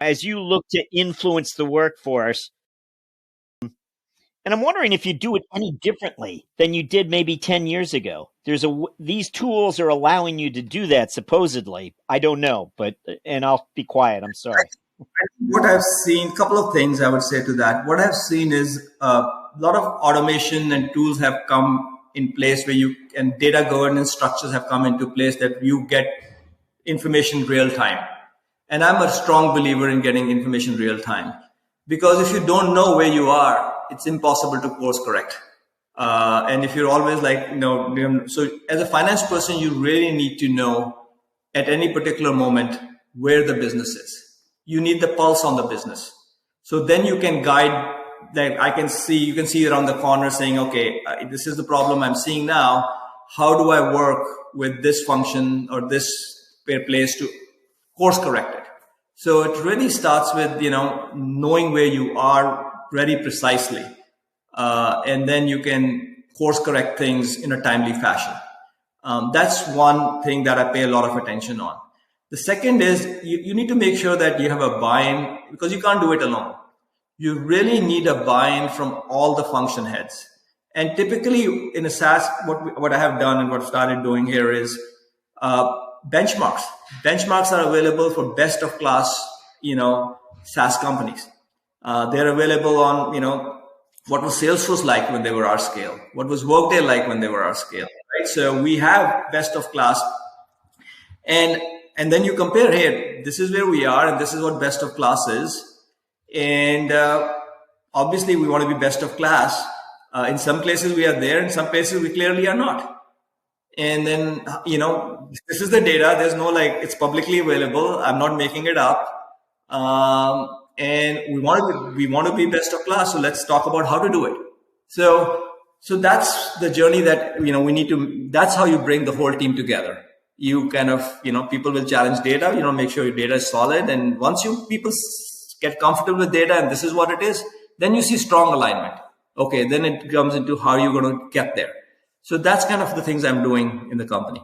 as you look to influence the workforce. And I'm wondering if you do it any differently than you did maybe 10 years ago. These tools are allowing you to do that, supposedly. I don't know, and I'll be quiet. I'm sorry. What I've seen, couple of things I would say to that. What I've seen is a lot of automation and tools have come in place and data governance structures have come into place that you get information real time. And I'm a strong believer in getting information real time, because if you don't know where you are, it's impossible to course correct. And if you're always like, so as a finance person, you really need to know at any particular moment where the business is. You need the pulse on the business. So then you can guide, like you can see around the corner saying, okay, this is the problem I'm seeing now. How do I work with this function or this place to course correct it? So it really starts with, knowing where you are very precisely. And then you can course correct things in a timely fashion. That's one thing that I pay a lot of attention on. The second is you need to make sure that you have a buy-in, because you can't do it alone. You really need a buy-in from all the function heads. And typically in a SaaS, what I have done and what I've started doing here is benchmarks. Benchmarks are available for best of class, SaaS companies. They're available on, what was Salesforce like when they were our scale? What was Workday like when they were our scale? Right? So we have best of class, and then you compare, hey, this is where we are, and this is what best of class is. And obviously, we want to be best of class. In some places, we are there. In some places, we clearly are not. And then, this is the data. There's no it's publicly available. I'm not making it up. And we want to be best of class. So let's talk about how to do it. So that's the journey that, we need to, that's how you bring the whole team together. You kind of, people will challenge data, make sure your data is solid. And once people get comfortable with data and this is what it is, then you see strong alignment. Okay. Then it comes into how you're going to get there. So that's kind of the things I'm doing in the company.